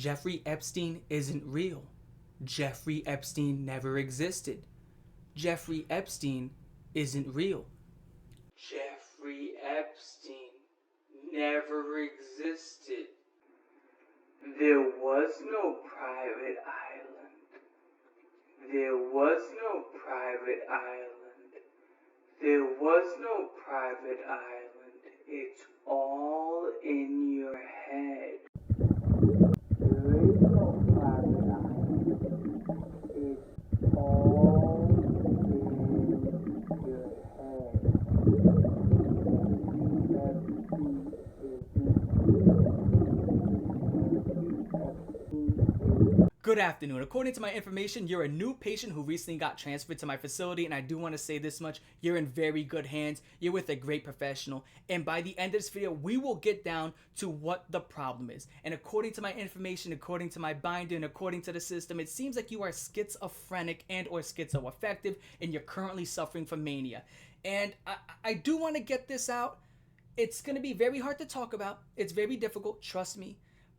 Jeffrey Epstein isn't real. Jeffrey Epstein never existed. Jeffrey Epstein isn't real. Jeffrey Epstein never existed. There was no private island. There was no private island. There was no private island. It's all in your head. There is no private island. It's all in your head. Good afternoon. According to my information, you're a new patient who recently got transferred to my facility, and I do want to say this much. You're in very good hands. You're with a great professional, and by the end of this video, we will get down to what the problem is. And according to my information, according to my binder, and according to the system, it seems like you are schizophrenic and or schizoaffective, and you're currently suffering from mania. And I do want to get this out. It's going to be very hard to talk about. It's very difficult, trust me.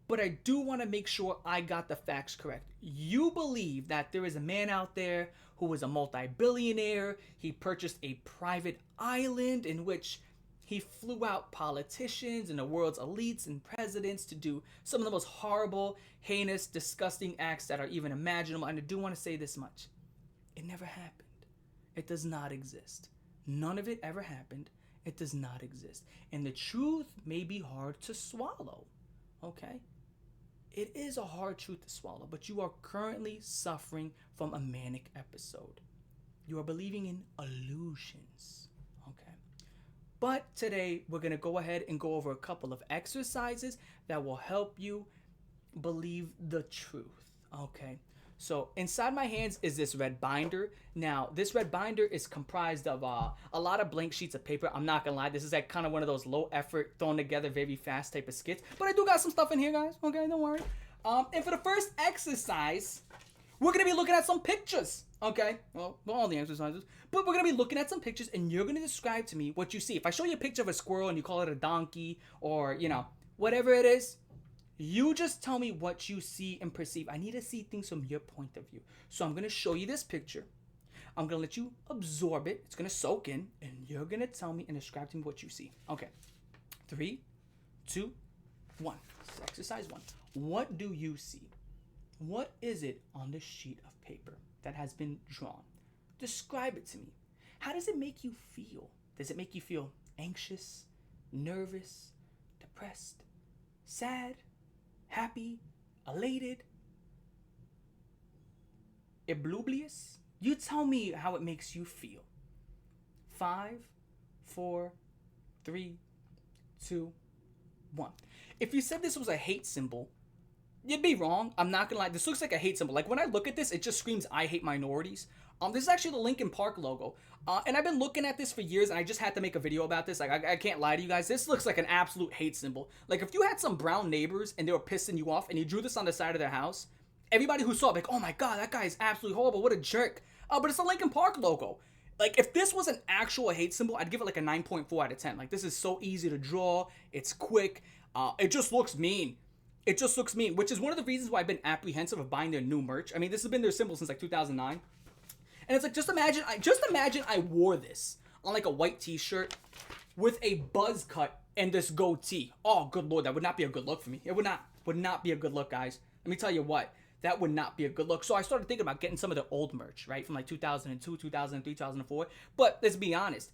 But I do want to make sure I got the facts correct. You believe that there is a man out there who is a multi-billionaire. He purchased a private island in which he flew out politicians and the world's elites and presidents to do some of the most horrible, heinous, disgusting acts that are even imaginable. And I do want to say this much. It never happened. It does not exist. None of it ever happened. It does not exist. And the truth may be hard to swallow. Okay? It is a hard truth to swallow, but you are currently suffering from a manic episode. You are believing in illusions, okay? But today, we're going to go ahead and go over a couple of exercises that will help you believe the truth, okay? So inside my hands is this red binder. Now, this red binder is comprised of a lot of blank sheets of paper. I'm not gonna lie, this is like kind of one of those low effort, thrown together very fast type of skits. But I do got some stuff in here, guys. Okay, don't worry. And for the first exercise, we're gonna be looking at some pictures. Okay, well, all the exercises. But we're gonna be looking at some pictures, and you're gonna describe to me what you see. If I show you a picture of a squirrel and you call it a donkey, or you know, whatever it is, you just tell me what you see and perceive. I need to see things from your point of view. So I'm going to show you this picture. I'm going to let you absorb it. It's going to soak in. And you're going to tell me and describe to me what you see. Okay. 3, 2, 1. Exercise 1. What do you see? What is it on the sheet of paper that has been drawn? Describe it to me. How does it make you feel? Does it make you feel anxious, nervous, depressed, sad, happy, elated, oblivious? You tell me how it makes you feel. 5, 4, 3, 2, 1. If you said this was a hate symbol, you'd be wrong. I'm not gonna lie. This looks like a hate symbol. Like when I look at this, it just screams, I hate minorities. This is actually the Linkin Park logo. And I've been looking at this for years, and I just had to make a video about this. Like, I can't lie to you guys. This looks like an absolute hate symbol. Like, if you had some brown neighbors, and they were pissing you off, and you drew this on the side of their house, everybody who saw it, like, oh my god, that guy is absolutely horrible. What a jerk. But it's a Linkin Park logo. Like, if this was an actual hate symbol, I'd give it like a 9.4 out of 10. Like, this is so easy to draw. It's quick. It just looks mean. It just looks mean, which is one of the reasons why I've been apprehensive of buying their new merch. I mean, this has been their symbol since like 2009. And it's like, just imagine I wore this on like a white t-shirt with a buzz cut and this goatee. Oh, good lord, that would not be a good look for me. It would not be a good look, guys. Let me tell you what, that would not be a good look. So I started thinking about getting some of the old merch, right? From like 2002, 2003, 2004. But let's be honest,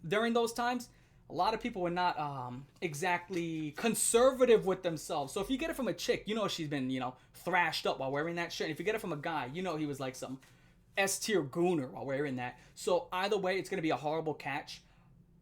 during those times, a lot of people were not exactly conservative with themselves. So if you get it from a chick, you know she's been, thrashed up while wearing that shirt. And if you get it from a guy, you know he was like some S-tier gooner while wearing that. So either way, it's going to be a horrible catch.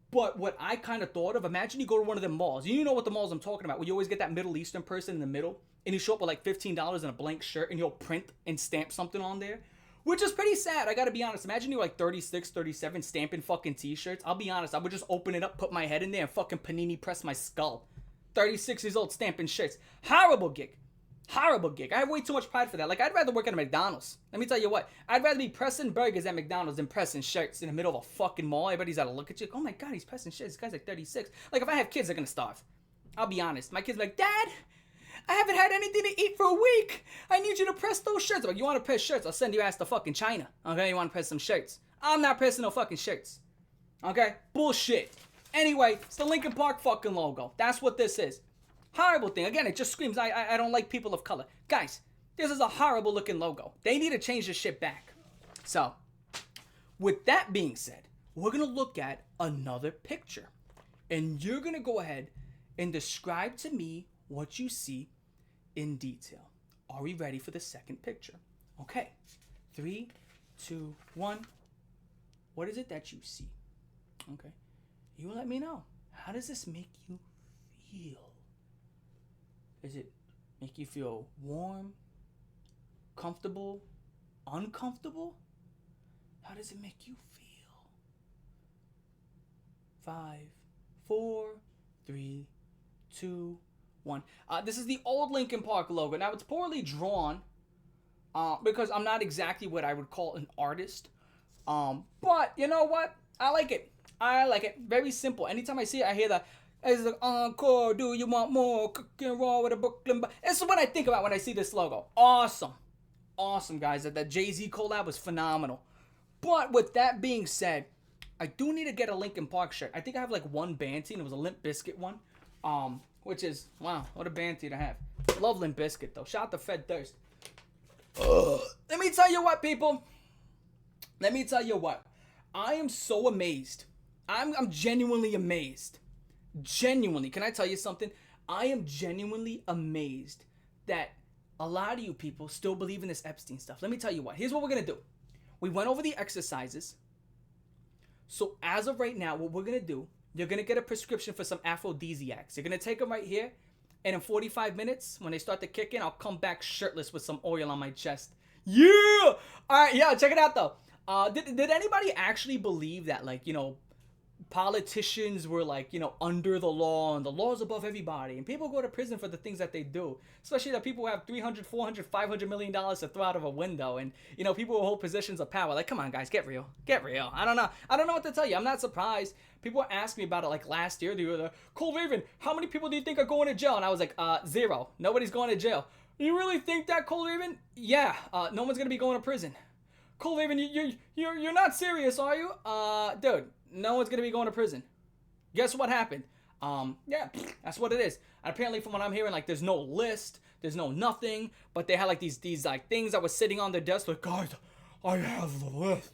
But what I kind of thought of, imagine you go to one of them malls. You know what the malls I'm talking about, where you always get that Middle Eastern person in the middle, and you show up with like $15 and a blank shirt, and he'll print and stamp something on there. Which is pretty sad, I gotta be honest. Imagine you're like 36, 37, stamping fucking t-shirts. I'll be honest, I would just open it up, put my head in there, and fucking panini press my skull. 36 years old, stamping shirts. Horrible gig. Horrible gig. I have way too much pride for that. Like, I'd rather work at a McDonald's. Let me tell you what. I'd rather be pressing burgers at McDonald's than pressing shirts in the middle of a fucking mall. Everybody's gotta look at you. Oh my god, he's pressing shirts. This guy's like 36. Like, if I have kids, they're gonna starve. I'll be honest. My kids are like, Dad, I haven't had anything to eat for a week. I need you to press those shirts. Like, you want to press shirts? I'll send your ass to fucking China. Okay, you want to press some shirts? I'm not pressing no fucking shirts. Okay, bullshit. Anyway, it's the Linkin Park fucking logo. That's what this is. Horrible thing. Again, it just screams, I don't like people of color. Guys, this is a horrible looking logo. They need to change this shit back. So, with that being said, we're going to look at another picture. And you're going to go ahead and describe to me what you see in detail. Are we ready for the second picture? Okay. 3, 2, 1. What is it that you see? Okay. You let me know. How does this make you feel? Does it make you feel warm, comfortable, uncomfortable? How does it make you feel? 5, 4, 3, 2, 1. This is the old Linkin Park logo. Now, it's poorly drawn because I'm not exactly what I would call an artist. But you know what? I like it. I like it. Very simple. Anytime I see it, I hear the, it's like, encore, do you want more? Cooking raw with a Brooklyn. It's what I think about when I see this logo. Awesome. Awesome, guys. That Jay-Z collab was phenomenal. But with that being said, I do need to get a Linkin Park shirt. I think I have like one band team. It was a Limp Bizkit one. Which is, wow, what a band team to have. Love Limp Bizkit, though. Shout out to Fred Durst. Let me tell you what, people. Let me tell you what. I am so amazed. I'm genuinely amazed. Genuinely. Can I tell you something? I am genuinely amazed that a lot of you people still believe in this Epstein stuff. Let me tell you what. Here's what we're going to do. We went over the exercises. So as of right now, what we're going to do, you're going to get a prescription for some aphrodisiacs. You're going to take them right here. And in 45 minutes, when they start to kick in, I'll come back shirtless with some oil on my chest. Yeah! All right, yeah, check it out, though. Did anybody actually believe that, like, you know, politicians were, like, you know, under the law and the law's above everybody, and people go to prison for the things that they do, especially that people who have $300, $400, $500 million to throw out of a window, and, you know, people who hold positions of power. Like, come on, guys, get real. Get real. I don't know what to tell you. I'm not surprised. People asked me about it, like, last year. They were like, Cole Raven, how many people do you think are going to jail? And I was like, 0. Nobody's going to jail. You really think that, Cole Raven? Yeah, no one's going to be going to prison. Cole Raven, you're not serious, are you? Dude, no one's gonna be going to prison. Guess what happened? Yeah, that's what it is. And apparently, from what I'm hearing, like, there's no list, there's no nothing, but they had like these like things that were sitting on their desk, like, guys, I have the list.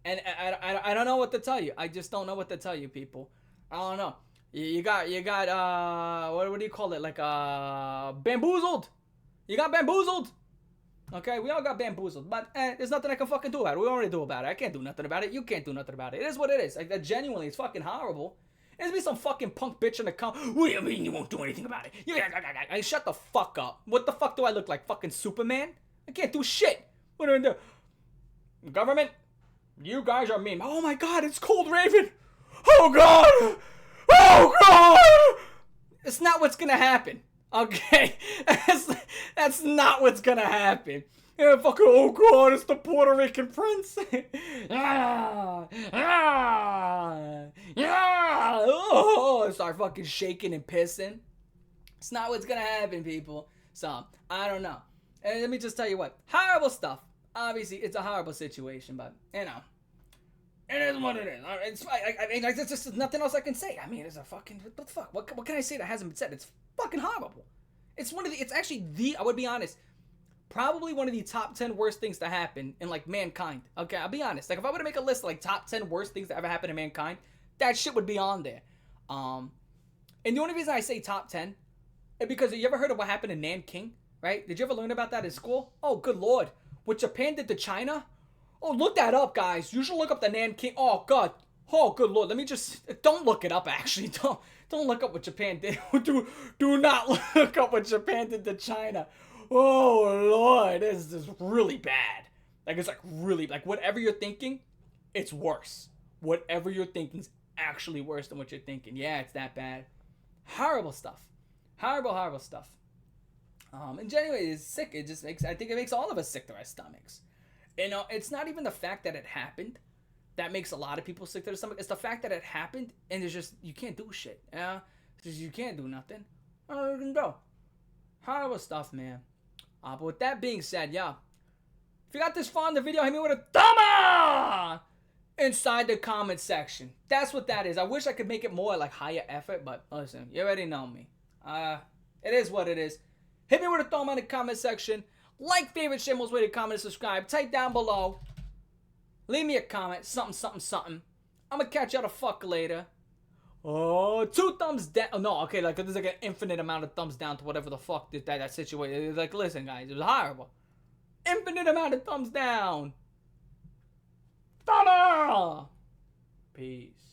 And I don't know what to tell you. I just don't know what to tell you, people. I don't know. You got what do you call it? Like bamboozled. You got bamboozled. Okay, we all got bamboozled, but there's nothing I can fucking do about it. We already do about it. I can't do nothing about it. You can't do nothing about it. It is what it is. Like, genuinely, it's fucking horrible. There's be some fucking punk bitch in the comment. What do you mean you won't do anything about it? I shut the fuck up. What the fuck do I look like? Fucking Superman? I can't do shit. What do I do? Government? You guys are mean. Oh my god, it's Cold Raven. Oh god. Oh god. It's not what's gonna happen. Okay, that's not what's gonna happen. Yeah, fucking, oh god, it's the Puerto Rican prince. Oh, start fucking shaking and pissing. It's not what's gonna happen, people. So, I don't know. And let me just tell you what, horrible stuff. Obviously, it's a horrible situation, but, you know, it is what it is. It's, I mean, there's just nothing else I can say. I mean, it's a fucking, what the fuck? What can I say that hasn't been said? It's fucking horrible. It's it's actually I would be honest, probably one of the top 10 worst things to happen in, like, mankind. Okay, I'll be honest. Like, if I were to make a list of, like, top 10 worst things that ever happened to mankind, that shit would be on there. And the only reason I say top 10 is because, you ever heard of what happened in Nanking, right? Did you ever learn about that in school? Oh, good lord. What Japan did to China? Oh, look that up, guys. You should look up the Nanking. Oh, God. Oh, good lord. Let me just... Don't look it up, actually. Don't look up what Japan did. Do not look up what Japan did to China. Oh, Lord. This is really bad. Like, it's, like, really... Like, whatever you're thinking, it's worse. Whatever you're thinking is actually worse than what you're thinking. Yeah, it's that bad. Horrible stuff. Horrible stuff. And genuinely, it's sick. It just makes... I think it makes all of us sick to our stomachs. You know, it's not even the fact that it happened that makes a lot of people sick to their stomach. It's the fact that it happened and it's just, you can't do shit. Yeah, it's just, you can't do nothing. I don't even know. Horrible stuff, man. But with that being said, yeah. If you got this far in the video, hit me with a thumb up inside the comment section. That's what that is. I wish I could make it more like higher effort, but listen, you already know me. It is what it is. Hit me with a thumb in the comment section. Like, favorite, share, most way to comment, and subscribe. Type down below. Leave me a comment. Something, something, something. I'm gonna catch y'all the fuck later. Oh, 2 thumbs down. Oh, no, okay, like there's like an infinite amount of thumbs down to whatever the fuck that situation. Like, listen, guys, it was horrible. Infinite amount of thumbs down. Thumb up. Peace.